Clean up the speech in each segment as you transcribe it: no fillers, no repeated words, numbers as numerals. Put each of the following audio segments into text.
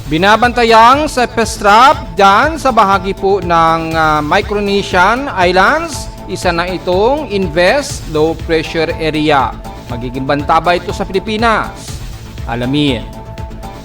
Binabantayang sa Pestrap dyan sa bahagi po ng Micronesian Islands, isa na itong invest low pressure area. Magiging banta ba ito sa Pilipinas? Alamin.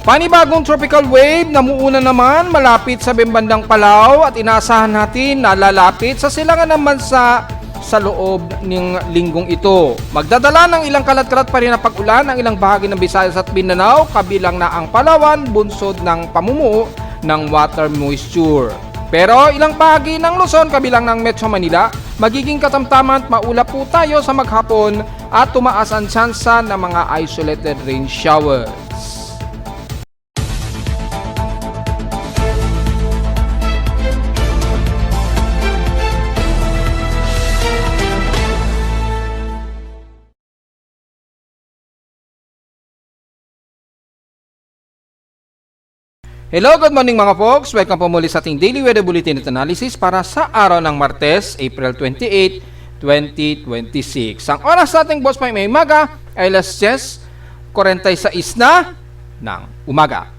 Panibagong tropical wave na muuna naman malapit sa bembandang Palau at inaasahan natin na lalapit sa silangan ng bansa sa loob ng linggong ito. Magdadala ng ilang kalat-kalat pa rin na pag-ulan ang ilang bahagi ng Visayas at Mindanao, kabilang na ang Palawan, bunsod ng pamumuo ng water moisture. Pero ilang bahagi ng Luzon, kabilang ng Metro Manila, magiging katamtaman at maulap po tayo sa maghapon at tumaas ang tsansa ng mga isolated rain showers. Hello, good morning mga folks. Welcome po muli sa ating Daily Weather Bulletin at Analysis para sa araw ng Martes, April 28, 2026. Ang oras sa ating boss may umaga ay alas 10:46 na ng umaga.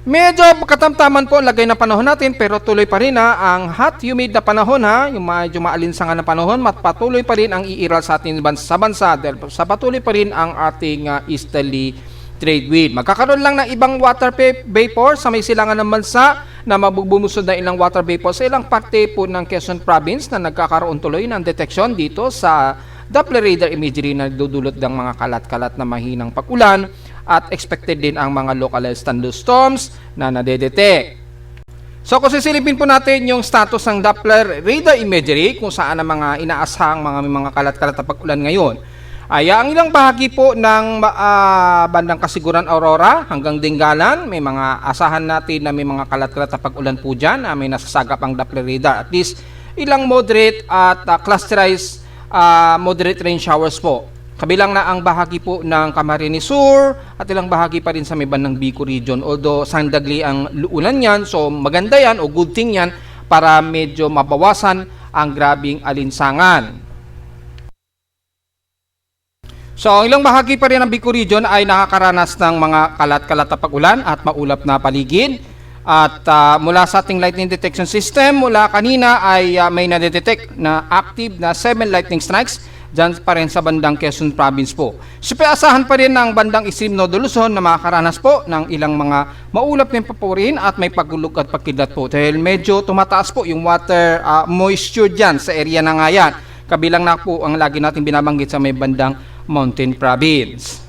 Medyo katamtaman po lagay ng panahon natin pero tuloy pa rin ang hot humid na panahon yung medyo maalinsangan na panahon at patuloy pa rin ang iiral sa ating bansa dahil sa patuloy pa rin ang ating easterly trade wind. Magkakaroon lang ng ibang water vapor sa may silangan ng bansa na magbubumusod na ilang water vapor sa ilang parte po ng Quezon Province na nagkakaroon tuloy ng detection dito sa Doppler radar imagery na dudulot ng mga kalat-kalat na mahinang pag-ulan at expected din ang mga localized thunderstorms na nadedetect. So kung sisilipin po natin yung status ng Doppler radar imagery kung saan ang mga inaasahang mga kalat-kalat na pag-ulan ngayon, ay ang ilang bahagi po ng bandang Kasiguran Aurora hanggang Dingalan, may mga asahan natin na may mga kalat-kalat na pag-ulan po dyan, may nasasagap ang Doppler radar. At least ilang moderate at clusterized moderate rain showers po. Kabilang na ang bahagi po ng Camarines Sur at ilang bahagi pa rin sa may bandang Bicol region. Although sandagli ang ulan yan, so maganda yan o good thing yan para medyo mabawasan ang grabing alinsangan. So, ang ilang bahagi pa rin ng Bicol region ay nakakaranas ng mga kalat-kalat na pag-ulan at maulap na paligid. At mula sa ating lightning detection system, mula kanina ay may nadetect na active na 7 lightning strikes dyan pa rin sa bandang Quezon Province po. Asahan pa rin ng bandang Extreme Northern Luzon na makakaranas po ng ilang mga maulap na papurin at may pagulog at pagkidlat po. Dahil medyo tumataas po yung water moisture dyan sa area na nga yan. Kabilang na po ang lagi natin binabanggit sa may bandang Mountain Province.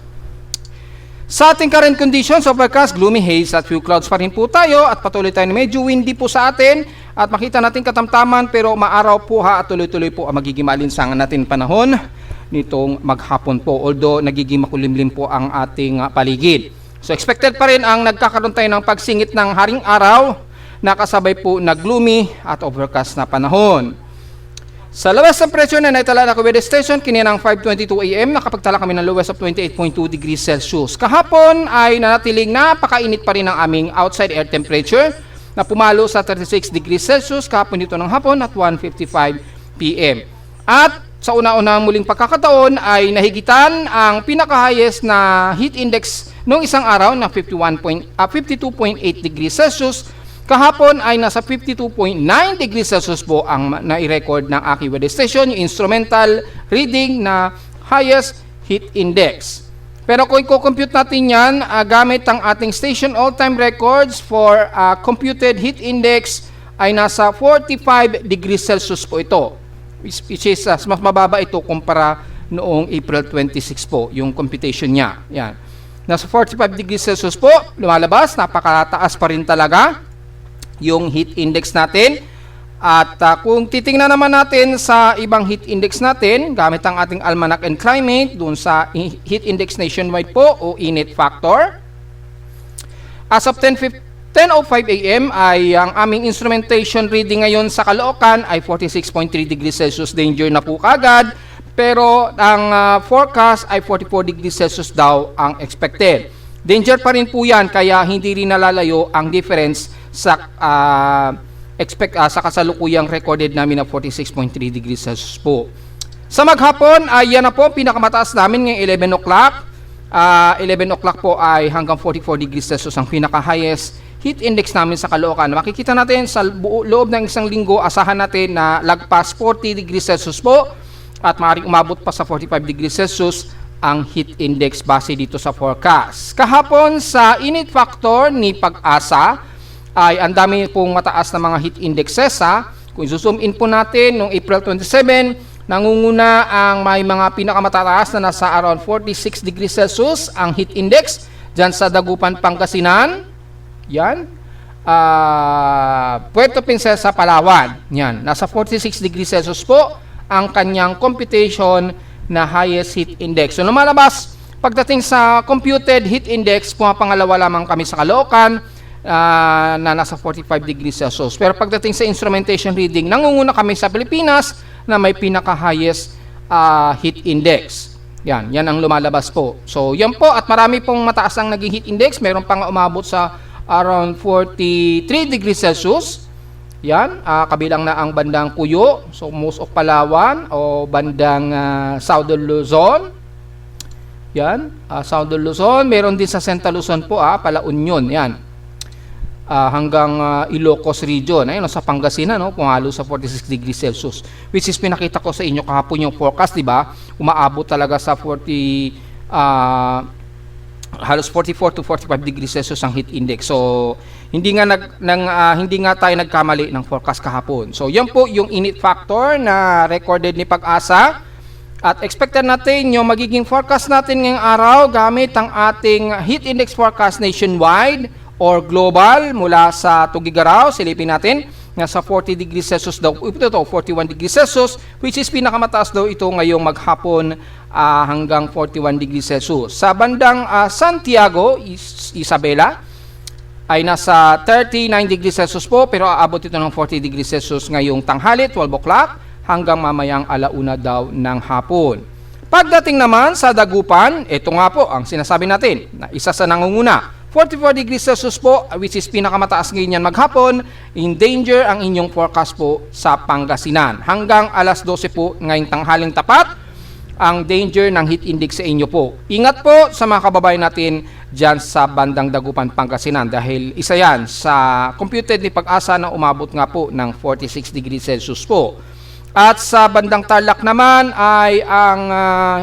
Sa ating current conditions, overcast, gloomy haze at few clouds pa rin po tayo at patuloy tayo medyo windy po sa atin at makita natin katamtaman pero maaraw po at tuloy-tuloy po ang magiging maalinsangan natin panahon nitong maghapon po, although nagiging makulimlim po ang ating paligid. So expected pa rin ang nagkakaroon tayo ng pagsingit ng haring araw na kasabay po na gloomy at overcast na panahon. Sa lowest temperature na naitala na weather station, kininang 5:22 AM, nakapagtala kami ng lowest of 28.2 degrees Celsius. Kahapon ay nanatiling napakainit pa rin ang aming outside air temperature na pumalo sa 36 degrees Celsius kahapon dito ng hapon at 1:55 PM. At sa una-unang muling pagkakataon ay nahigitan ang pinaka-highest na heat index noong isang araw na 52.8 degrees Celsius. Kahapon ay nasa 52.9 degrees Celsius po ang nai-record ng aking weather station, yung instrumental reading na highest heat index. Pero kung i-compute natin yan, gamit ang ating station all-time records for computed heat index ay nasa 45 degrees Celsius po ito. Which is mas mababa ito kumpara noong April 26 po, yung computation niya. Yan. Nasa 45 degrees Celsius po, lumalabas, napakataas pa rin talaga yung heat index natin. At kung titingnan naman natin sa ibang heat index natin, gamit ang ating almanac and climate, dun sa heat index nationwide po o init factor. As of 10:05 AM ay ang aming instrumentation reading ngayon sa Caloocan ay 46.3 degrees Celsius, danger na po kagad. Pero ang forecast ay 44 degrees Celsius daw ang expected. Danger pa rin po yan, kaya hindi rin nalalayo ang difference sa sa kasalukuyang recorded namin na 46.3 degrees Celsius po. Sa maghapon ay yan na po pinakamataas namin ngayong 11 o'clock. 11 o'clock po ay hanggang 44 degrees Celsius ang pinaka-highest heat index namin sa Caloocan. Makikita natin sa loob ng isang linggo, asahan natin na lagpas 40 degrees Celsius po at maaaring umabot pa sa 45 degrees Celsius ang heat index base dito sa forecast. Kahapon sa init factor ni Pag-asa ay ang dami pong mataas na mga heat indexes. Kung zoom in po natin noong April 27, nangunguna ang may mga pinakamataas na nasa around 46 degrees Celsius ang heat index dyan sa Dagupan, Pangasinan. Yan. Puerto Princesa, Palawan. Yan. Nasa 46 degrees Celsius po ang kanyang computation na highest heat index. So lumalabas, pagdating sa computed heat index, pumapangalawa lamang kami sa Caloocan na nasa 45 degrees Celsius. Pero pagdating sa instrumentation reading, nangunguna kami sa Pilipinas na may pinaka-highest heat index. Yan ang lumalabas po. So yan po, at marami pong mataas ang naging heat index. Meron pang umabot sa around 43 degrees Celsius. Yan, kabilang na ang bandang Puyo, so most of Palawan o bandang Southern Luzon. Yan, Southern Luzon, meron din sa Central Luzon po, Pala Union, yan. Hanggang Ilocos region, ayun, sa Pangasinan, no, pumalo sa 46 degrees Celsius. Which is pinakita ko sa inyo kahapon yung forecast, di ba? Umaabot talaga sa halos 44 to 45 degrees Celsius ang heat index. So, hindi nga tayo nagkamali ng forecast kahapon. So, yan po yung init factor na recorded ni Pag-asa. At expected natin yung magiging forecast natin ngayong araw gamit ang ating heat index forecast nationwide or global mula sa Tugigaraw. Silipin natin, nasa 40 degrees Celsius daw. Ito 41 degrees Celsius, which is pinakamataas daw ito ngayong maghapon hanggang 41 degrees Celsius. Sa bandang Santiago, Isabela, ay nasa 39 degrees Celsius po, pero aabot ito ng 40 degrees Celsius ngayong tanghali, 12 o'clock, hanggang mamayang alauna daw ng hapon. Pagdating naman sa Dagupan, ito nga po ang sinasabi natin, na isa sa nangunguna, 44 degrees Celsius po, which is pinakamataas ngayon yan maghapon. In danger ang inyong forecast po sa Pangasinan. Hanggang alas 12 po ngayong tanghaling tapat, ang danger ng heat index sa inyo po. Ingat po sa mga kababayan natin dyan sa bandang Dagupan, Pangasinan, dahil isa yan sa computed ni Pag-asa na umabot nga po ng 46 degrees Celsius po. At sa bandang Tarlac naman ay ang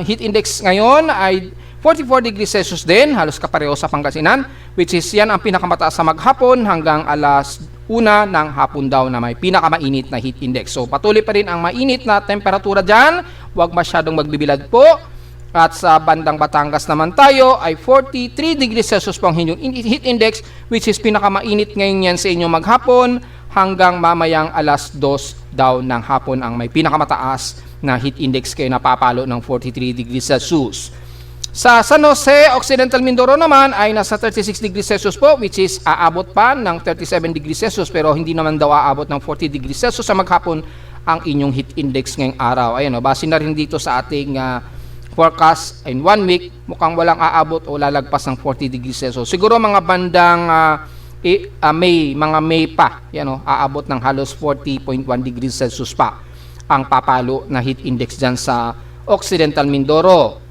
heat index ngayon ay 44 degrees Celsius din, halos kapareho sa Pangasinan, which is yan ang pinakamataas sa maghapon hanggang alas 1 ng hapon daw na may pinakamainit na heat index. So patuloy pa rin ang mainit na temperatura dyan, huwag masyadong magbibilad po. At sa bandang Batangas naman tayo ay 43 degrees Celsius po ang inyong heat index, which is pinakamainit ngayon yan sa inyong maghapon hanggang mamayang alas 2 daw ng hapon ang may pinakamataas na heat index kayo napapalo ng 43 degrees Celsius. Sa San Jose, Occidental Mindoro naman ay nasa 36 degrees Celsius po, which is aabot pa ng 37 degrees Celsius, pero hindi naman daw aabot ng 40 degrees Celsius sa maghapon ang inyong heat index ngayong araw. Ayan, base na rin dito sa ating forecast in 1 week, mukhang walang aabot o lalagpas ng 40 degrees Celsius. Siguro mga bandang May pa, aabot ng halos 40.1 degrees Celsius pa ang papalo na heat index dyan sa Occidental Mindoro.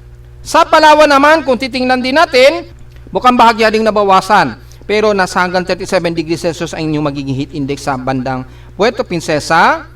Sa Palawan naman, kung titingnan din natin, mukhang bahagya ding nabawasan. Pero nasa hanggang 37 degrees Celsius ang inyong magiging heat index sa bandang Puerto Princesa.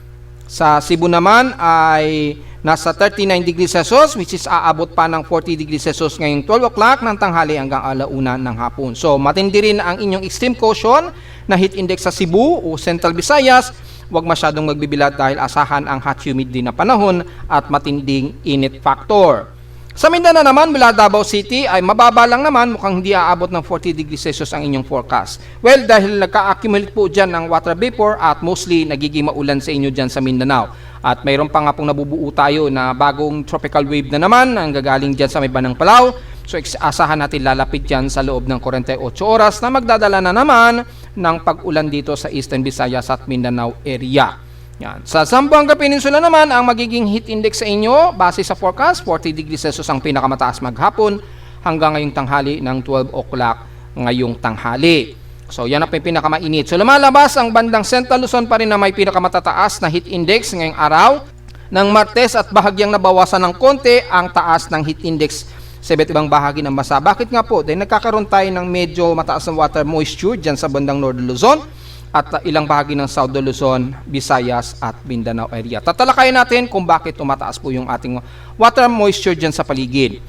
Sa Cebu naman ay nasa 39 degrees Celsius, which is aabot pa ng 40 degrees Celsius ngayong 12 o'clock ng tanghali hanggang alauna ng hapon. So matindi rin ang inyong extreme caution na heat index sa Cebu o Central Visayas. Huwag masyadong magbibilad dahil asahan ang hot humid din na panahon at matinding init factor. Sa Mindanao naman, mula Davao City ay mababa lang naman, mukhang hindi aabot ng 40 degrees Celsius ang inyong forecast. Well, dahil nagka-accumulate po dyan ng water vapor at mostly nagiging maulan sa inyo dyan sa Mindanao. At mayroon pa nga pong nabubuo tayo na bagong tropical wave na naman ang gagaling dyan sa may banang Palau. So asahan natin lalapit dyan sa loob ng 48 oras na magdadala na naman ng pag-ulan dito sa Eastern Visayas at Mindanao area. Yan. Sa Zamboanga Peninsula naman, ang magiging heat index sa inyo, base sa forecast, 40 degrees Celsius ang pinakamataas maghapon hanggang ngayong tanghali ng 12 o'clock ngayong tanghali. So, yan ang pinakamainit. So, lumalabas ang bandang Central Luzon pa rin na may pinakamatataas na heat index ngayong araw. Ng Martes at bahagyang nabawasan ng konti ang taas ng heat index sa iba't ibang bahagi ng bansa. Bakit nga po? Dahil nagkakaroon tayo ng medyo mataas na water moisture dyan sa bandang Northern Luzon at ilang bahagi ng Southern Luzon, Visayas at Mindanao area. Tatalakayin natin kung bakit tumataas po yung ating water moisture dyan sa paligid.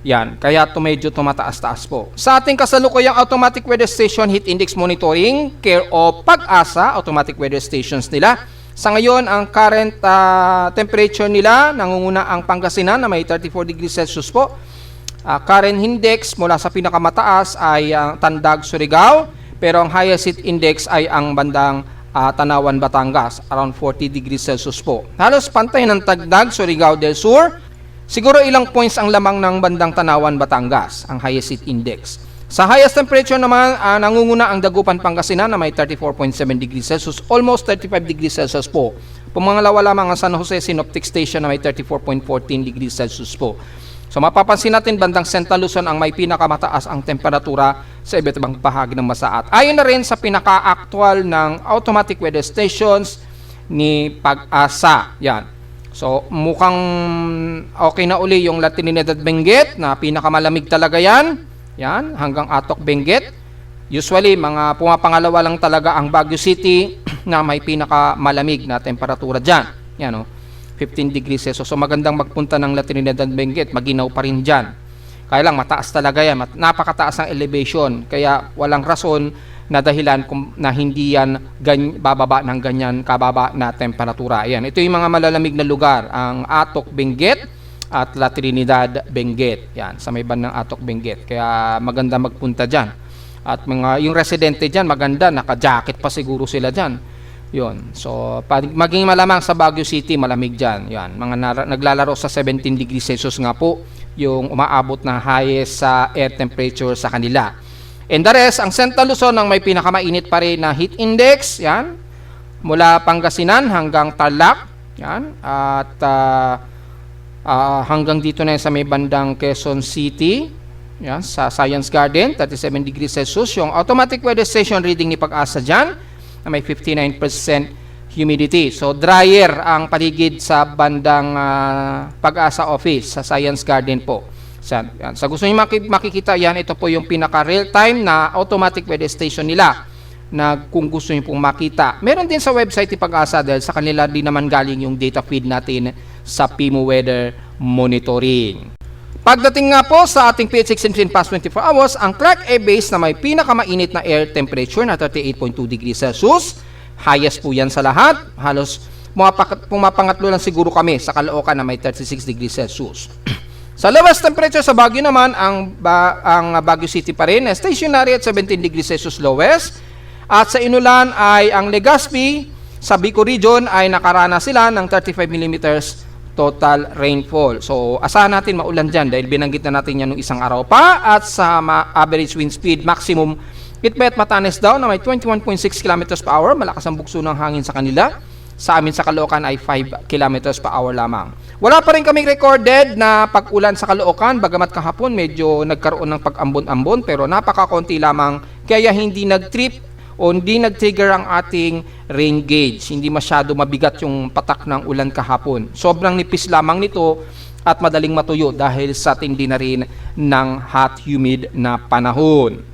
Yan, kaya medyo tumataas-taas po. Sa ating kasalukuyang automatic weather station heat index monitoring, care of Pag-asa, automatic weather stations nila. Sa ngayon, ang current temperature nila, nangunguna ang Pangasinan na may 34 degrees Celsius po. Current index mula sa pinakamataas ay Tandag, Surigao, pero ang highest heat index ay ang bandang Tanawan, Batangas, around 40 degrees Celsius po. Halos pantay ng Tandag, Surigao del Sur. Siguro ilang points ang lamang ng bandang Tanawan, Batangas, ang highest heat index. Sa highest temperature naman, nangunguna ang Dagupan, Pangasinan na may 34.7 degrees Celsius, almost 35 degrees Celsius po. Pumangalawa lamang ang San Jose Synoptic Station na may 34.14 degrees Celsius po. So mapapansin natin bandang Central Luzon ang may pinakamataas ang temperatura sa iba't ibang bahagi ng bansa. At ayon na rin sa pinaka-actual ng automatic weather stations ni Pag-asa. Yan. So mukhang okay na uli yung La Trinidad, Benguet na pinakamalamig talaga yan. Yan, hanggang Atok, Benguet. Usually, mga pumapangalawa lang talaga ang Baguio City na may pinakamalamig na temperatura dyan. Yan, no? 15 degrees Celsius. So, magandang magpunta ng La Trinidad, Benguet. Maginaw pa rin dyan. Kaya lang, mataas talaga yan. Napakataas ang elevation. Kaya, walang rason na dahilan na hindi yan bababa ng ganyan kababa na temperatura. Yan. Ito yung mga malalamig na lugar. Ang Atok, Benguet, at La Trinidad, Benguet. Yan, sa may bandang Atok, Benguet. Kaya maganda magpunta dyan. At yung residente dyan, maganda, naka-jacket pa siguro sila dyan. Yun. So, maging malamang sa Baguio City, malamig dyan. Yan, mga naglalaro sa 17 degrees Celsius nga po, yung umaabot na highest sa air temperature sa kanila. And the rest, ang Central Luzon ang may pinakamainit pa rin na heat index. Yan. Mula Pangasinan hanggang Tarlac. Yan. At hanggang dito na sa may bandang Quezon City, yan, sa Science Garden, 37 degrees Celsius. Yung automatic weather station reading ni Pag-asa dyan, na may 59% humidity. So, drier ang paligid sa bandang Pag-asa office, sa Science Garden po. Yan. Sa gusto nyo makikita yan, ito po yung pinaka-real-time na automatic weather station nila na kung gusto nyo pong makita. Meron din sa website ni Pag-asa dahil sa kanila din naman galing yung data feed natin sa PIMO Weather Monitoring. Pagdating nga po sa ating PH6 past 24 hours, ang Clark Air Base na may pinakamainit na air temperature na 38.2 degrees Celsius. Highest po yan sa lahat. Halos pumapangatlo lang siguro kami sa Caloocan na may 36 degrees Celsius. Sa lowest temperature sa Baguio naman, ang Baguio City pa rin, stationary at 17 degrees Celsius lowest. At sa Inulan ay ang Legazpi, sa Bicol region ay nakaranas sila ng 35 millimeters total rainfall. So, asahan natin maulan dyan dahil binanggit na natin yan nung isang araw pa. At sa average wind speed, maximum Kitpet Matanes daw na may 21.6 km per hour. Malakas ang bugso ng hangin sa kanila. Sa amin sa Caloocan ay 5 km per hour lamang. Wala pa rin kaming recorded na pag-ulan sa Caloocan. Bagamat kahapon medyo nagkaroon ng pag-ambon-ambon pero napakakonti lamang kaya hindi nag-trip o hindi nag-trigger ang ating rain gauge. Hindi masyado mabigat yung patak ng ulan kahapon. Sobrang nipis lamang nito at madaling matuyo dahil sa tindi na rin ng hot, humid na panahon.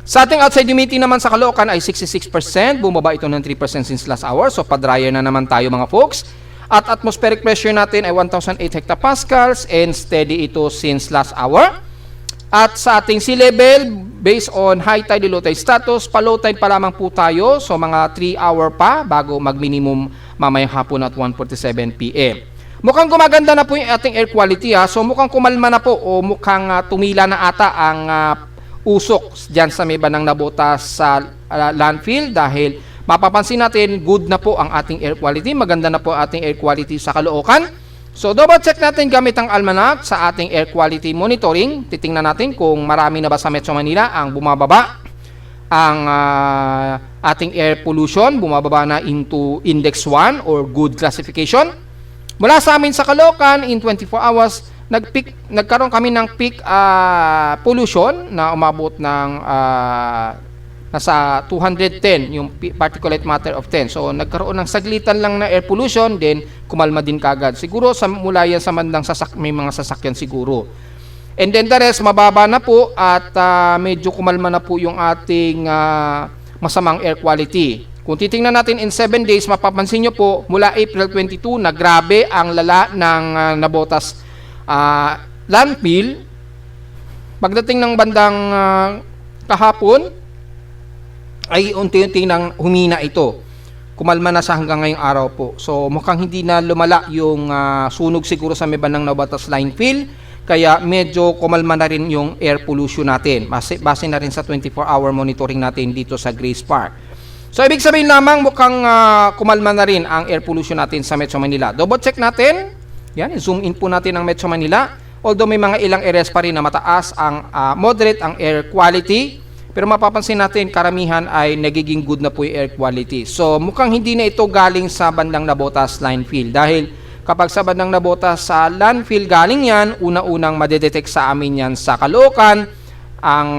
Sa ating outside humidity naman sa Caloocan ay 66%. Bumaba ito ng 3% since last hour. So, pa-dryer na naman tayo mga folks. At atmospheric pressure natin ay 1,008 hectopascals and steady ito since last hour. At sa ating sea level, based on high tide and low tide status, pa-low tide pa lamang po tayo. So mga 3 hour pa bago mag-minimum mamayang hapon at 1:47 p.m. Mukhang gumaganda na po yung ating air quality ha. So mukhang kumalma na po o mukhang tumila na ata ang usok dyan sa may bandang nabotas sa landfill dahil mapapansin natin good na po ang ating air quality. Maganda na po ating air quality sa Caloocan. So, double check natin gamit ang almanac sa ating air quality monitoring. Titingnan natin kung marami na ba sa Metro Manila ang bumababa. Ang ating air pollution, bumababa na into index 1 or good classification. Mula sa amin sa Caloocan, in 24 hours, nagkaroon kami ng peak pollution na umabot ng nasa 210 yung particulate matter of 10. So nagkaroon ng saglitan lang na air pollution, then kumalma din kagad. Siguro mula yan sa bandang may mga sasakyan siguro. And then the rest, mababa na po at medyo kumalma na po yung ating masamang air quality. Kung titingnan natin in 7 days, mapapansin nyo po, mula April 22, na grabe ang lala ng Navotas landfill. Pagdating ng bandang kahapon, ay unti-unti nang humina ito. Kumalma na siya hanggang ngayong araw po. So mukhang hindi na lumala yung sunog siguro sa may bandang Navotas landfill. Kaya medyo kumalma na rin yung air pollution natin. Base na rin sa 24-hour monitoring natin dito sa Grace Park. So ibig sabihin lamang mukhang kumalma na rin ang air pollution natin sa Metro Manila. Double check natin. Yan, zoom in po natin ang Metro Manila. Although may mga ilang areas pa rin na mataas ang moderate ang air quality. Pero mapapansin natin karamihan ay nagiging good na po yung air quality. So mukhang hindi na ito galing sa bandang Navotas landfill. Dahil kapag sa bandang Navotas sa landfill galing yan, una-unang madedetect sa amin yan sa Caloocan ang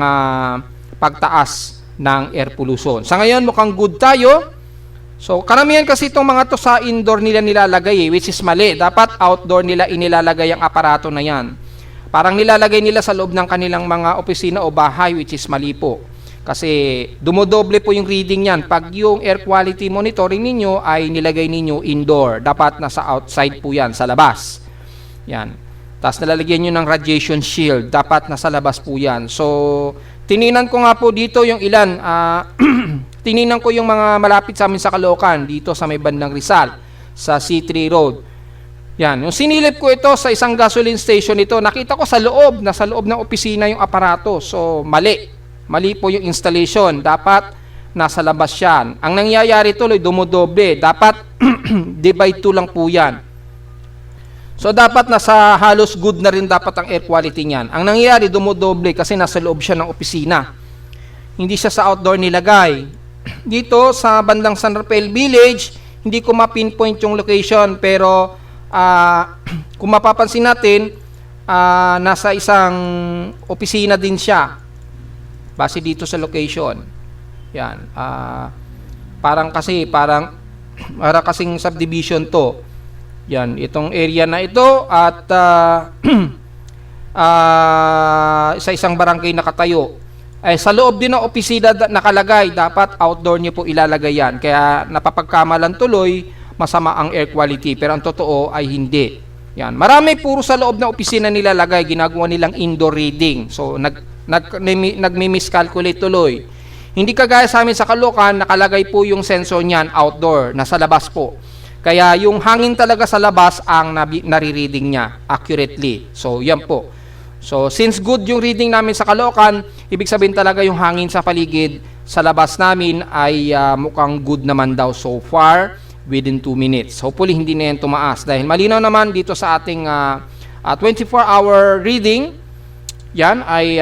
pagtaas ng air pollution. Sa ngayon mukhang good tayo. So karamihan kasi itong mga to sa indoor nila nilalagay which is mali. Dapat outdoor nila inilalagay ang aparato na yan. Parang nilalagay nila sa loob ng kanilang mga opisina o bahay which is mali po. Kasi dumodoble po yung reading yan. Pag yung air quality monitoring ninyo ay nilagay ninyo indoor. Dapat nasa outside po yan, sa labas. Yan. Tapos nalalagyan nyo ng radiation shield. Dapat nasa labas po yan. So, tininan ko nga po dito yung ilan. Tininan ko yung mga malapit sa amin sa Caloocan. Dito sa may bandang Rizal. Sa C3 Road. Yan. Yung sinilip ko ito sa isang gasoline station ito. Nakita ko sa loob. Nasa loob ng opisina yung aparato. So, mali. Mali po yung installation. Dapat nasa labas yan. Ang nangyayari tuloy, dumodoble. Dapat divide 2 lang po yan. So, dapat nasa halos good na rin dapat ang air quality niyan. Ang nangyayari, dumodoble kasi nasa loob siya ng opisina. Hindi siya sa outdoor nilagay. Dito, sa bandang San Rafael Village, hindi ko ma-pinpoint yung location. Pero, kung mapapansin natin, nasa isang opisina din siya. Base dito sa location. Yan. Parang kasing subdivision to. Yan. Itong area na ito at sa isang barangay nakatayo. Ay sa loob din ng opisina nakalagay. Dapat outdoor niyo po ilalagay yan. Kaya napapagkamalan tuloy, masama ang air quality. Pero ang totoo ay hindi. Yan. Marami puro sa loob ng opisina nilalagay. Ginagawa nilang indoor reading. So, nagmi-miscalculate tuloy. Hindi kagaya sa amin sa Caloocan, nakalagay po yung sensor niyan outdoor, nasa labas po. Kaya yung hangin talaga sa labas ang nare-reading niya accurately. So, yan po. So, since good yung reading namin sa Caloocan, ibig sabihin talaga yung hangin sa paligid sa labas namin ay mukhang good naman daw so far within 2 minutes. Hopefully, hindi na yan tumaas. Dahil malinaw naman dito sa ating 24-hour reading, yan ay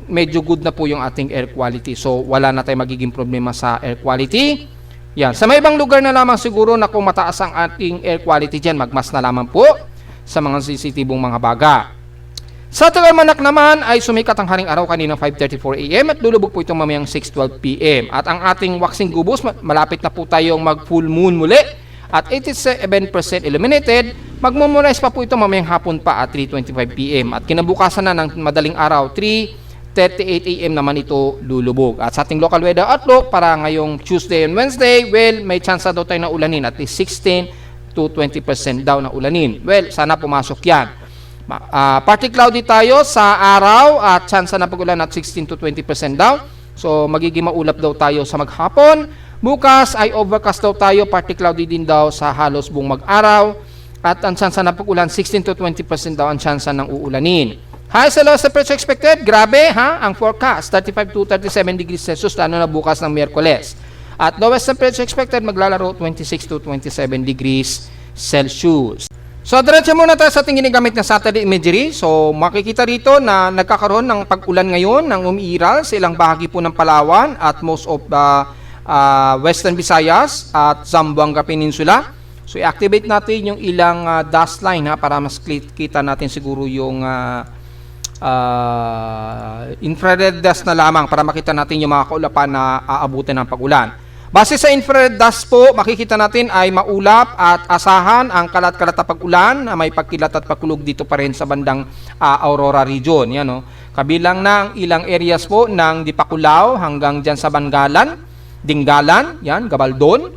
medyo good na po yung ating air quality. So, wala na tayong magiging problema sa air quality. Yan. Sa may ibang lugar na lamang siguro na kung mataas ang ating air quality dyan, magmas na lamang po sa mga sensitibong mga baga. Sa Tagamanak naman ay sumikat ang haring araw kaninang 5:34 AM at lulubog po itong mamayang 6:12 PM. At ang ating waxing gubos, malapit na po tayong mag full moon muli at 87% illuminated. Magmumurize pa po ito mamayang hapon pa at 3:25 PM. At kinabukasan na ng madaling araw, 3:38 AM naman ito lulubog. At sa ating local weather outlook para ngayong Tuesday and Wednesday, well, may chance daw tayo na ulanin at least 16 to 20% daw na ulanin. Well, sana pumasok yan. Partly cloudy tayo sa araw at chance na pag-ulan at 16 to 20% daw. So, magiging maulap daw tayo sa maghapon. Bukas ay overcast daw tayo, partly cloudy din daw sa halos buong mag-araw. At ang chance na pag-ulan, 16 to 20% daw ang chance ng uulanin. Highs and lows temperature expected, grabe ha, ang forecast, 35 to 37 degrees Celsius, lalo na bukas ng Miyerkules. At lowest temperature expected, maglalaro 26 to 27 degrees Celsius. So, diretso muna tayo sa ating ginagamit na satellite imagery. So, makikita rito na nagkakaroon ng pag-ulan ngayon ng umiiral sa ilang bahagi po ng Palawan at most of Western Visayas at Zamboanga Peninsula. So, i-activate natin yung ilang dust line ha, para mas kita natin siguro yung infrared dust na lamang para makita natin yung mga kaulapan na aabutin ng pag-ulan. Base sa infrared dust po, makikita natin ay maulap at asahan ang kalat-kalat na pag-ulan na may pagkilat at pagkulog dito pa rin sa bandang Aurora region. Yan, no? Kabilang ng ilang areas po ng Dipakulaw hanggang dyan sa Bangalan, Dinggalan, yan, Gabaldon.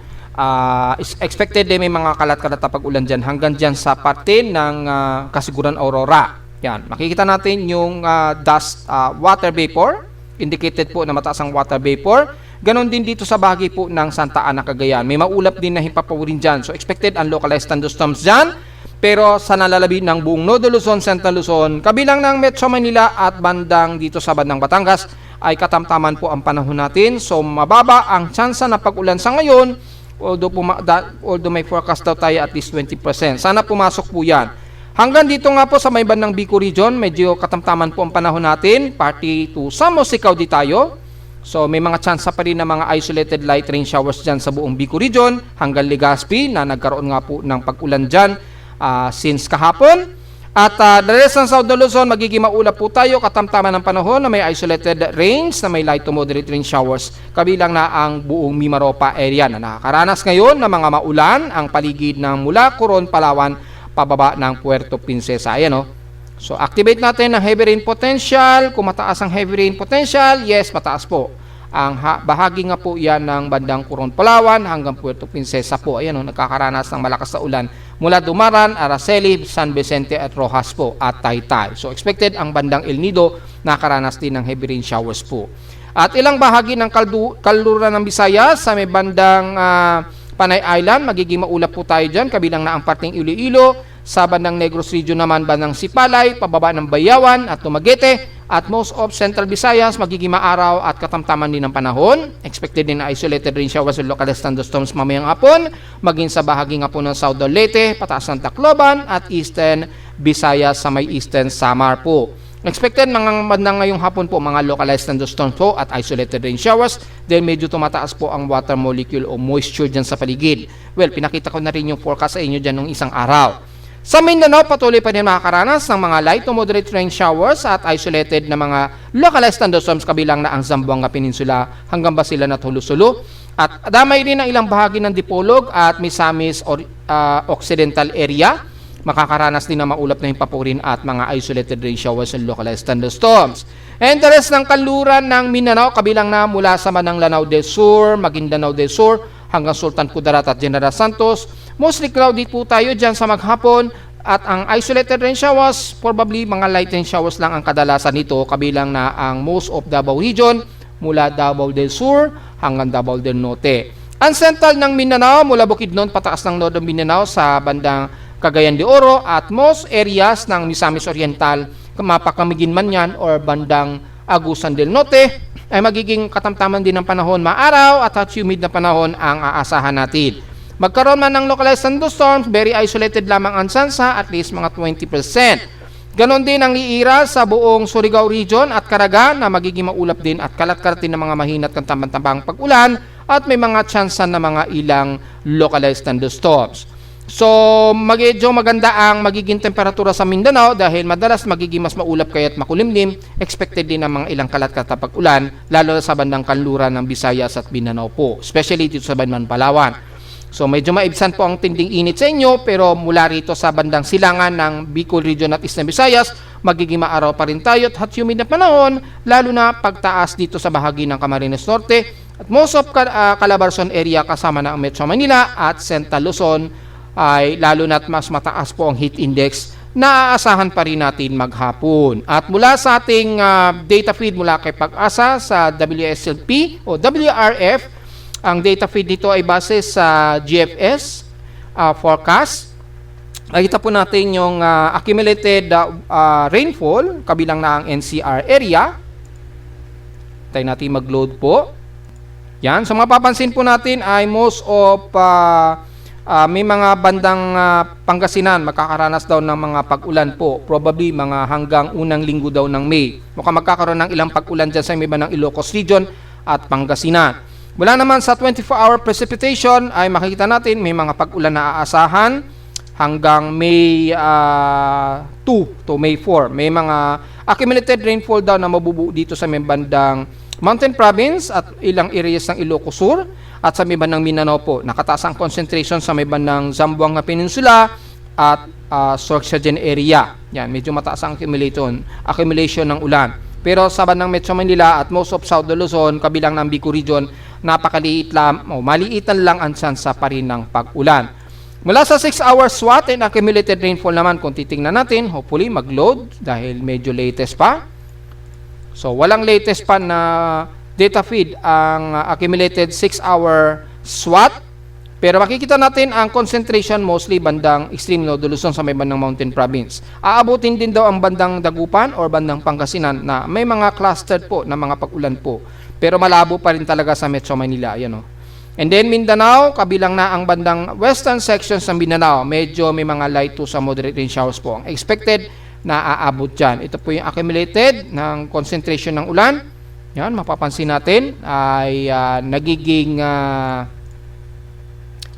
Is expected din may mga kalat-kalat na pag-ulan dyan hanggang dyan sa parte ng Kasiguran Aurora. Yan, makikita natin yung dust water vapor, indicated po na mataas ang water vapor. Ganon din dito sa bahagi po ng Santa Ana, Cagayan. May maulap din na himpapawin dyan. So expected ang localized thunderstorms dyan. Pero sa nalalabi ng buong Nodo Luzon, Central Luzon, kabilang ng Metro Manila at bandang dito sa bandang Batangas ay katamtaman po ang panahon natin. So mababa ang tsansa na pag-ulan sa ngayon, although may forecast daw tayo at least 20%. Sana pumasok po yan. Hanggang dito nga po sa may bandang Bicol region, medyo katamtaman po ang panahon natin. Party to Samosikaw di tayo. So may mga tsansa pa rin na mga isolated light rain showers dyan sa buong Bicol region hanggang Legazpi na nagkaroon nga po ng pag-ulan dyan since kahapon. At the rest ng South Luzon, magiging maulap po tayo katamtaman ng panahon na may isolated rains na may light to moderate rain showers. Kabilang na ang buong Mimaropa area na nakakaranas ngayon ng mga maulan ang paligid ng mula Coron, Palawan, pababa ng Puerto Princesa. Ayan, no? So, activate natin ang heavy rain potential. Kung mataas ang heavy rain potential, yes, mataas po. Ang bahagi nga po yan ng bandang Coron, Palawan hanggang Puerto Princesa po. Ayan, nagkakaranas ng malakas na ulan mula Dumaran, Araceli, San Vicente at Rojas po at Taytay. So, expected ang bandang El Nido nakaranas din ng heavy rain showers po. At ilang bahagi ng kalduran ng Visayas sa may bandang Panay Island, magiging maulap po tayo dyan. Kabilang na ang parting Iloilo. Sa bandang Negros region naman, bandang Sipalay, pababa ng Bayawan at Tumaguete. At most of Central Visayas, magiging maaraw at katamtaman din ng panahon. Expected din na isolated rain showers with localized thunderstorms mamayang hapon. Maging sa bahagi nga po ng South Leyte, pataas ng Tacloban at Eastern Visayas sa may Eastern Samar po. Expected mga bandang ngayong hapon po mga localized thunderstorms po at isolated rain showers. Then medyo tumataas po ang water molecule o moisture dyan sa paligid. Well, pinakita ko na rin yung forecast sa inyo dyan ng isang araw. Sa Mindanao, patuloy pa rin makakaranas ng mga light to moderate rain showers at isolated na mga localized thunderstorms kabilang na ang Zamboanga Peninsula hanggang Basilan at Hulusulu. At damay rin ang ilang bahagi ng Dipolog at Misamis Occidental area. Makakaranas din ng maulap na himpapurin at mga isolated rain showers and localized thunderstorms. And the rest ng kanluran ng Mindanao, kabilang na mula sa Manang Lanao del Sur, Maguindanao del Sur, hanggang Sultan Kudarat at General Santos. Mostly cloudy po tayo dyan sa maghapon at ang isolated rain showers, probably mga light rain showers lang ang kadalasan nito, kabilang na ang most of Davao region mula Davao del Sur hanggang Davao del Norte. Ang central ng Mindanao mula Bukidnon pataas ng Northern Mindanao sa bandang Cagayan de Oro at most areas ng Misamis Oriental, mapakamigin man yan or bandang Agusan del Norte, ay magiging katamtaman din ng panahon, maaraw at humid na panahon ang aasahan natin. Magkaroon man ng localized thunderstorms, very isolated lamang ang tsansa, at least mga 20%. Ganon din ang iira sa buong Surigao region at Caraga na magiging maulap din at kalat-kalat din ng mga mahinat ng tambang-tambang pag-ulan at may mga tsansa na mga ilang localized thunderstorms. So, medyo maganda ang magiging temperatura sa Mindanao dahil madalas magiging mas maulap kaya't makulimlim. Expected din ng mga ilang kalat-kalat na pag-ulan, lalo sa bandang kanluran ng Visayas at Mindanao po, especially dito sa bandang Palawan. So, medyo maibsan po ang tinding init sa inyo, pero mula rito sa bandang silangan ng Bicol region at Eastern Visayas, magiging maaraw pa rin tayo at humid na panahon, lalo na pagtaas dito sa bahagi ng Camarines Norte at most of Calabarzon area kasama na ang Metro Manila at Central Luzon, ay lalo na't mas mataas po ang heat index na aasahan pa rin natin maghapon. At mula sa ating data feed mula kay Pag-asa sa WSLP o WRF, ang data feed dito ay base sa GFS forecast. Nakita po natin yung accumulated rainfall kabilang na ang NCR area. Tayo natin mag-load po. Yan. So mapapansin po natin ay most of may mga bandang Pangasinan makakaranas daw ng mga pag-ulan po. Probably mga hanggang unang linggo daw ng May. Mukhang magkakaroon ng ilang pag-ulan dyan sa may bandang Ilocos Region at Pangasinan. Mula naman sa 24-hour precipitation ay makikita natin may mga pag-ulan na aasahan hanggang May 2 to May 4. May mga accumulated rainfall daw na mabubuo dito sa may bandang Mountain Province at ilang areas ng Ilocos Sur at sa may bandang Mindanao po. Nakataas ang concentration sa may bandang Zamboanga Peninsula at Sorsogon area. Yan, medyo mataas ang accumulation ng ulan. Pero sa bandang Metro Manila at most of South Luzon, kabilang ng Bicol Region, napakaliit lang o maliitan lang ang tsansa pa rin ng pag-ulan. Mula sa 6-hour SWOT and accumulated rainfall naman, kung titingnan natin, hopefully mag-load dahil medyo latest pa. So, walang latest pa na data feed ang accumulated 6-hour SWOT. Pero makikita natin ang concentration mostly bandang extreme North Luzon sa may bandang Mountain Province. Aabutin din daw ang bandang Dagupan or bandang Pangasinan na may mga clustered po na mga pag-ulan po. Pero malabo pa rin talaga sa Metro Manila. Ayan, oh. And then Mindanao, kabilang na ang bandang western sections ng Mindanao. Medyo may mga light to sa moderate rain showers po ang expected na aabot dyan. Ito po yung accumulated ng concentration ng ulan. Yan, mapapansin natin ay nagiging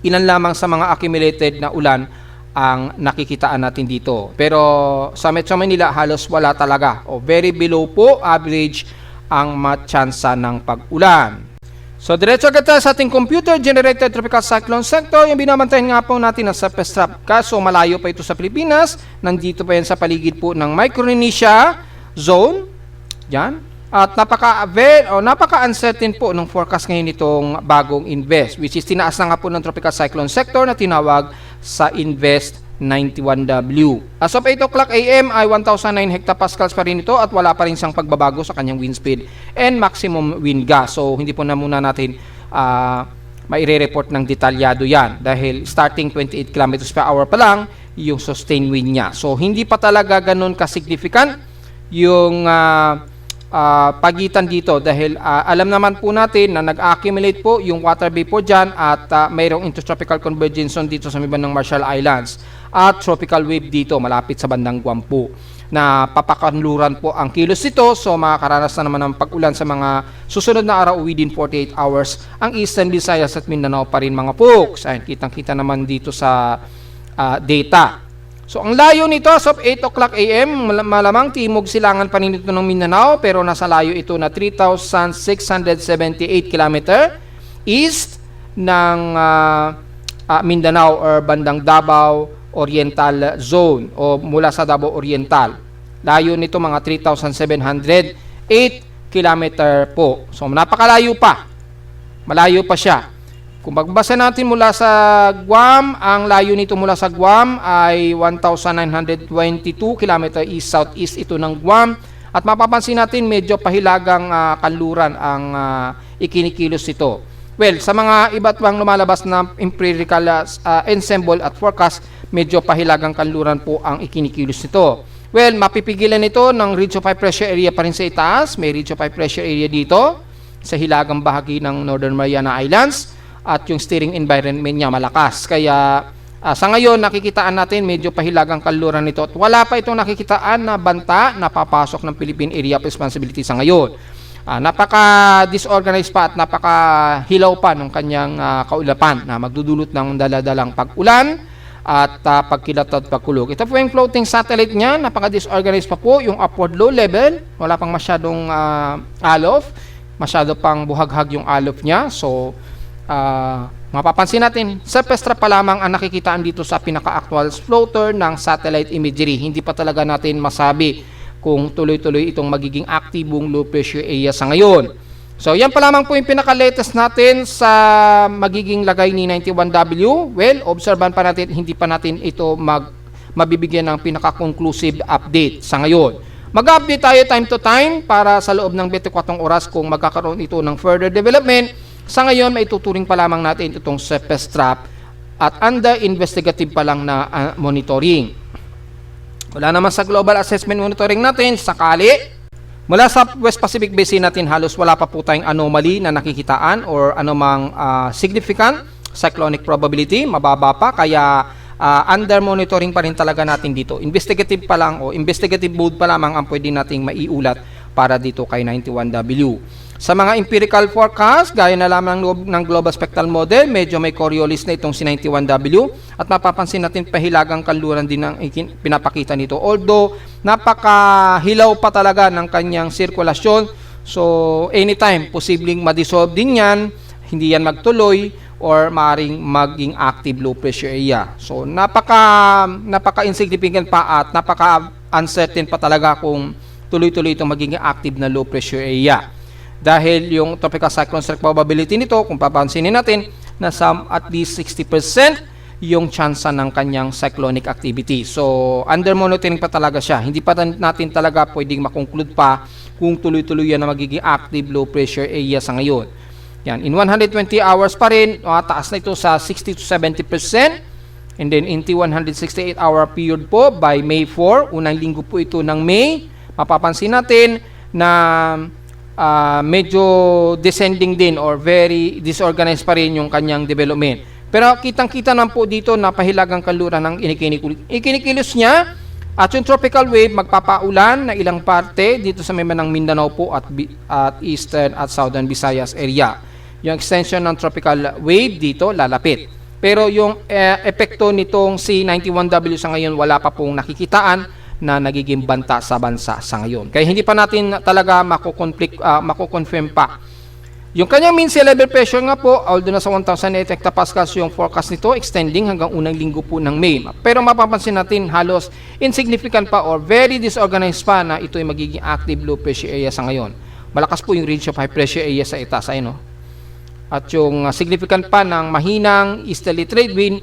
ilan lamang sa mga accumulated na ulan ang nakikitaan natin dito. Pero sa Metro Manila, halos wala talaga. O very below po average ang matsansa ng pag-ulan. So, diretso agad tayo sa ating computer-generated tropical cyclone sector. Yung binabantayan nga po natin na sa Surface-Trap. Kaso malayo pa ito sa Pilipinas. Nandito pa yan sa paligid po ng Micronesia zone. Yan. At napaka-uncertain po ng forecast ngayon itong bagong INVEST, which is tinaas na nga po ng tropical cyclone sector na tinawag sa INVEST 91W. As of 8 o'clock AM ay 1,009 hectopascals pa rin ito at wala pa rin siyang pagbabago sa kanyang wind speed and maximum wind gust. So, hindi po na muna natin maire-report ng detalyado yan dahil starting 28 kilometers per hour pa lang yung sustained wind niya. So, hindi pa talaga ganun ka-significant yung pagitan dito dahil alam naman po natin na nag-accumulate po yung water vapor dyan at mayroong intertropical convergence dito sa bandang Marshall Islands at tropical wave dito malapit sa bandang Guam po na papakanluran po ang kilos nito. So makakaranas na naman ng pag-ulan sa mga susunod na araw within 48 hours ang Eastern Visayas at Mindanao pa rin mga folks. Ayun, kitang-kita naman dito sa data. So, ang layo nito as of 8 o'clock AM, malamang timog silangan pa rin ito ng Mindanao, pero nasa layo ito na 3,678 km east ng Mindanao or bandang Davao Oriental Zone o mula sa Davao Oriental. Layo nito mga 3,708 km po. So, napakalayo pa. Malayo pa siya. Kung magbasa natin mula sa Guam, ang layo nito mula sa Guam ay 1,922 km east-southeast ito ng Guam. At mapapansin natin medyo pahilagang kanluran ang ikinikilos ito. Well, sa mga iba't ibang lumalabas na empirical ensemble at forecast, medyo pahilagang kanluran po ang ikinikilos nito. Well, mapipigilan ito ng ridge of high pressure area pa rin sa itaas. May ridge of high pressure area dito sa hilagang bahagi ng Northern Mariana Islands. At yung steering environment niya malakas. Kaya sa ngayon nakikitaan natin medyo pahilagang kanluran nito at wala pa itong nakikitaan na banta na papasok ng Philippine Area of Responsibility sa ngayon. Napaka-disorganized pa at napaka-hilaw pa ng kanyang kaulapan na magdudulot ng daladalang pag-ulan at pagkilat at pagkulog. Ito po yung floating satellite niya, napaka-disorganized pa po yung upward low level, wala pang masyadong alof, masyado pang buhaghag yung alof niya. So, mapapansin natin, Surface-Trap pa lamang ang nakikitaan dito sa pinaka-actual floater ng satellite imagery. Hindi pa talaga natin masabi kung tuloy-tuloy itong magiging aktibong low pressure area sa ngayon. So, yan pa lamang po yung pinaka-latest natin sa magiging lagay ni 91W. Well, obserban pa natin, hindi pa natin ito mabibigyan ng pinaka-conclusive update sa ngayon. Mag-update tayo time to time para sa loob ng 24 oras kung magkakaroon ito ng further development. Sa ngayon, may tuturing pa lamang natin itong Surface-Trap at under investigative pa lang na monitoring. Wala naman sa global assessment monitoring natin, sakali. Mula sa West Pacific Basin natin, halos wala pa po tayong anomaly na nakikitaan or anumang significant cyclonic probability, mababa pa, kaya under monitoring pa rin talaga natin dito. Investigative pa lang o investigative mode pa lamang ang pwede nating maiulat para dito kay 91W. Sa mga empirical forecast, gaya na lamang ng Global Spectral Model, medyo may Coriolis na itong si 91W at mapapansin natin pahilagang kanluran din ang pinapakita nito. Although, napakahilaw pa talaga ng kanyang sirkulasyon. So, anytime, posibleng ma-dissolve din yan, hindi yan magtuloy, or maaring maging active low pressure area. So, napaka-insignificant pa at napaka-uncertain pa talaga kung tuloy-tuloy itong magiging active na low pressure area. Dahil yung tropical cyclone strike probability nito, kung papansinin natin, nasa at least 60% yung chance ng kanyang cyclonic activity. So, under monitoring pa talaga siya. Hindi pa natin talaga pwedeng makonclude pa kung tuloy-tuloy yan na magiging active low pressure area sa ngayon. Yan, in 120 hours pa rin, taas na ito sa 60 to 70%. And then, in the 168-hour period po, by May 4, unang linggo po ito ng May, mapapansin natin na medyo descending din or very disorganized pa rin yung kanyang development. Pero kitang-kita naman po dito na pahilagang kanluran ng ikinikilos niya at yung tropical wave magpapaulan na ilang parte dito sa may ng Mindanao po at eastern at southern Visayas area. Yung extension ng tropical wave dito lalapit. Pero yung epekto nitong C91W sa ngayon wala pa pong nakikitaan na nagiging banta sa bansa sa ngayon. Kaya hindi pa natin talaga mako-confirm pa. Yung kanyang mean sea level pressure nga po, although nasa 1,008 hectopascals yung forecast nito, extending hanggang unang linggo po ng May. Pero mapapansin natin halos insignificant pa or very disorganized pa na ito ay magiging active low pressure area sa ngayon. Malakas po yung range of high pressure area sa itaas ay no. At yung significant pa ng mahinang easterly trade wind,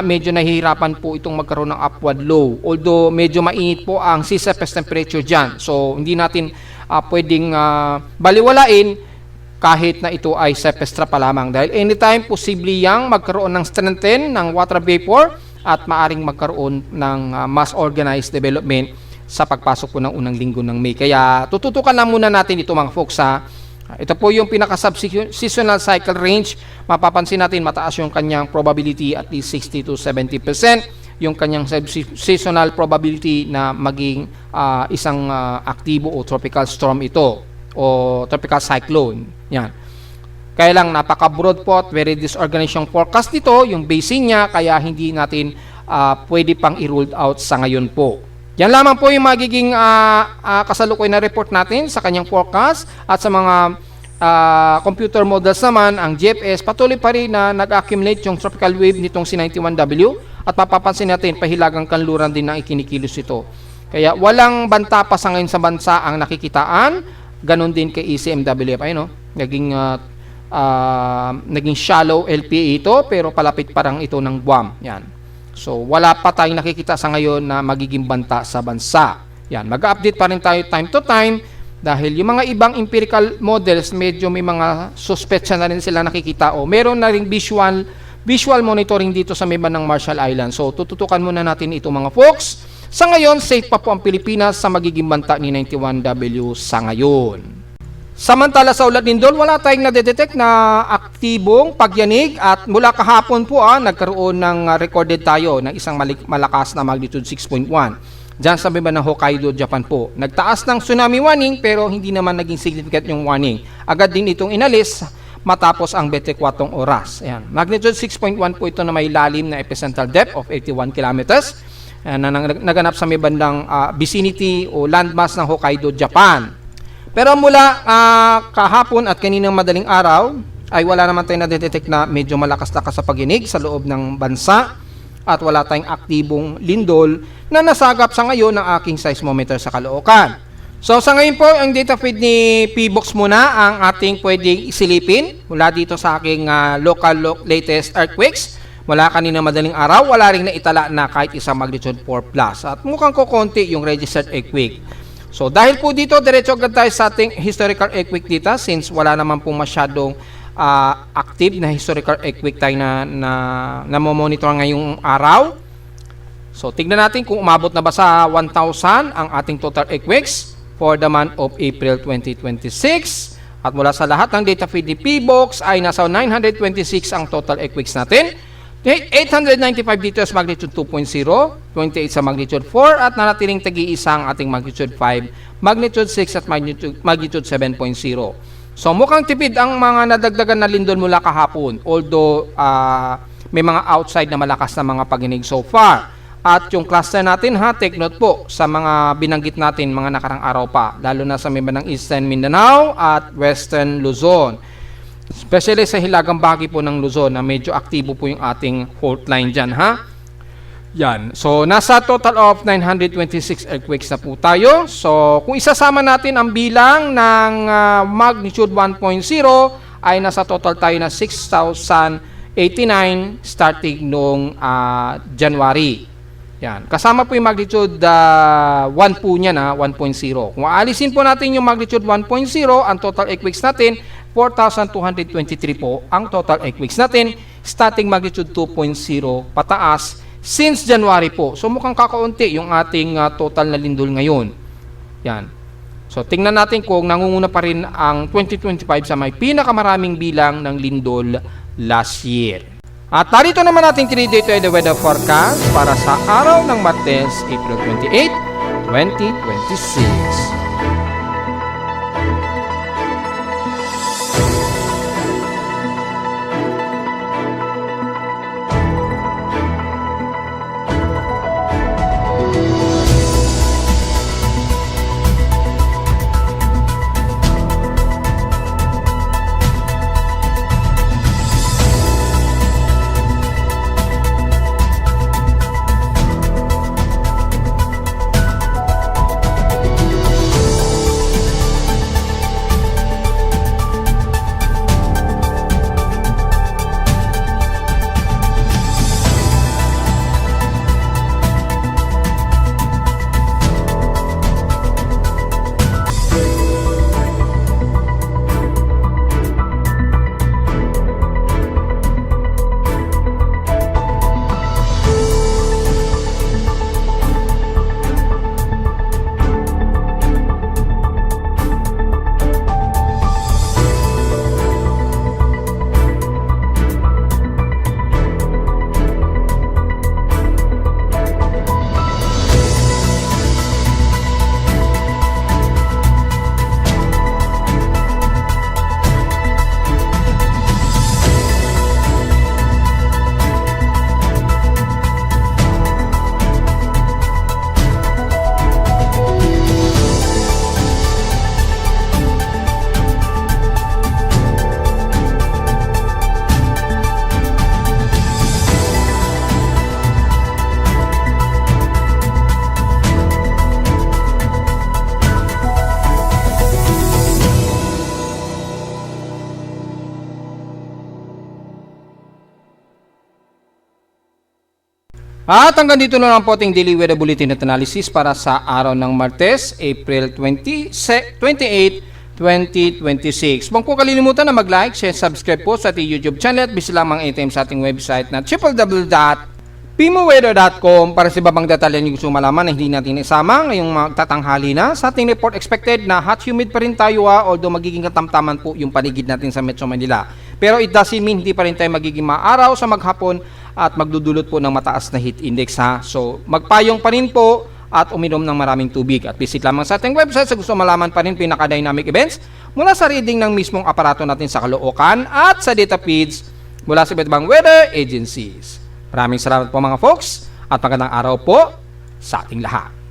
medyo nahihirapan po itong magkaroon ng upward low. Although medyo mainit po ang sea surface temperature dyan. So hindi natin pwedeng baliwalain kahit na ito ay surface trap pa lamang. Dahil anytime posible yang magkaroon ng strengthen ng water vapor at maaring magkaroon ng mass organized development sa pagpasok po ng unang linggo ng May. Kaya tututukan lang muna natin ito mga folks ha. Ito po yung pinaka-seasonal cycle range. Mapapansin natin mataas yung kanyang probability at least 60 to 70%. Yung kanyang seasonal probability na maging isang aktibo o tropical storm ito o tropical cyclone. Yan. Kaya lang napaka-broad po at very disorganized yung forecast nito, yung basing niya, kaya hindi natin pwede pang i-ruled out sa ngayon po. Yan lamang po yung magiging kasalukuyan na report natin sa kanyang forecast at sa mga computer models naman, ang GFS patuloy pa rin na nag-accumulate yung tropical wave nitong C91W at mapapansin natin pahilagang kanluran din na ikinikilos ito. Kaya walang banta pa sa ngayon sa bansa ang nakikitaan, ganon din kay ECMWF. Ayun, no? Naging shallow LPA ito pero palapit parang ito ng Guam. Yan. So, wala pa tayong nakikita sa ngayon na magiging banta sa bansa. Yan, mag-update pa rin tayo time to time dahil yung mga ibang empirical models, medyo may mga suspetsya na rin sila nakikita o meron na rin visual monitoring dito sa may bandang Marshall Islands. So, tututukan muna natin ito mga folks. Sa ngayon, safe pa po ang Pilipinas sa magiging banta ni 91W sa ngayon. Samantala sa ulat lindol, wala tayong nadedetect na aktibong pagyanig at mula kahapon po nagkaroon ng recorded tayo ng isang malakas na magnitude 6.1 dyan sa baba ng Hokkaido, Japan po. Nagtaas ng tsunami warning pero hindi naman naging significant yung warning. Agad din itong inalis matapos ang 24 oras. Ayan. Magnitude 6.1 po ito na may lalim na epicentral depth of 81 kilometers na naganap sa may bandang vicinity o landmass ng Hokkaido, Japan. Pero mula kahapon at kaninang madaling araw ay wala naman tayong nadetect na medyo malakas-lakas sa pagyanig sa loob ng bansa at wala tayong aktibong lindol na nasagap sa ngayon ng aking seismometer sa Caloocan. So sa ngayon po, ang data feed ni PBox muna ang ating pwedeng isilipin mula dito sa aking local latest earthquakes. Mula kanina madaling araw, wala rin naitala na kahit isang magnitude 4+. At mukhang kukonti yung registered earthquake. So dahil po dito, diretso agad tayo sa ating historical earthquake data since wala naman po masyadong active na historical earthquake tayo na monitor ngayong araw. So tignan natin kung umabot na ba sa 1,000 ang ating total earthquakes for the month of April 2026. At mula sa lahat ng data feed ni PBox ay nasa 926 ang total earthquakes natin. 895 dito sa magnitude 2.0, 28 sa magnitude 4 at nanatiling tagi-isa ang ating magnitude 5, magnitude 6 at magnitude 7.0. So mukhang tipid ang mga nadagdagan na lindol mula kahapon although may mga outside na malakas na mga paginig so far. At yung cluster natin ha, take note po sa mga binanggit natin mga nakarang araw pa, lalo na sa may bandang Eastern Mindanao at Western Luzon. Especially sa hilagang bahagi po ng Luzon na medyo aktibo po yung ating fault line dyan ha. Yan. So, nasa total of 926 earthquakes na po tayo. So, kung isasama natin ang bilang ng magnitude 1.0 ay nasa total tayo na 6,089 starting noong January. Yan. Kasama po yung magnitude 1 po niya na 1.0. Kung aalisin po natin yung magnitude 1.0, ang total earthquakes natin, 4,223 po ang total earthquakes natin. Starting magnitude 2.0 pataas since January po. So mukhang kakaunti yung ating total na lindol ngayon. Yan. So tingnan natin kung nangunguna pa rin ang 2025 sa may pinakamaraming bilang ng lindol last year. At narito naman natin 3-day the weather forecast para sa araw ng Martes, April 28, 2026. At hanggang dito na lang po ating daily weather bulletin at analysis para sa araw ng Martes, April 28, 2026. Huwag po kalilimutan na mag-like, share, subscribe po sa ating YouTube channel at visit lamang anytime sa ating website na www.pimoweather.com para sa ibang detalye nyo gusto malaman na hindi natin isama ngayong magtatanghali na. Sa ating report expected na hot humid pa rin tayo although magiging katamtaman po yung paligid natin sa Metro Manila. Pero it doesn't mean hindi pa rin tayo magiging maaraw sa maghapon at magdudulot po ng mataas na heat index ha. So magpayong pa rin po at uminom ng maraming tubig at visit lamang sa ating website sa gusto malaman pa rin pinaka-dynamic events mula sa reading ng mismong aparato natin sa Caloocan at sa data feeds mula sa iba't ibang weather agencies. Maraming salamat po mga folks at magandang araw po sa ating lahat.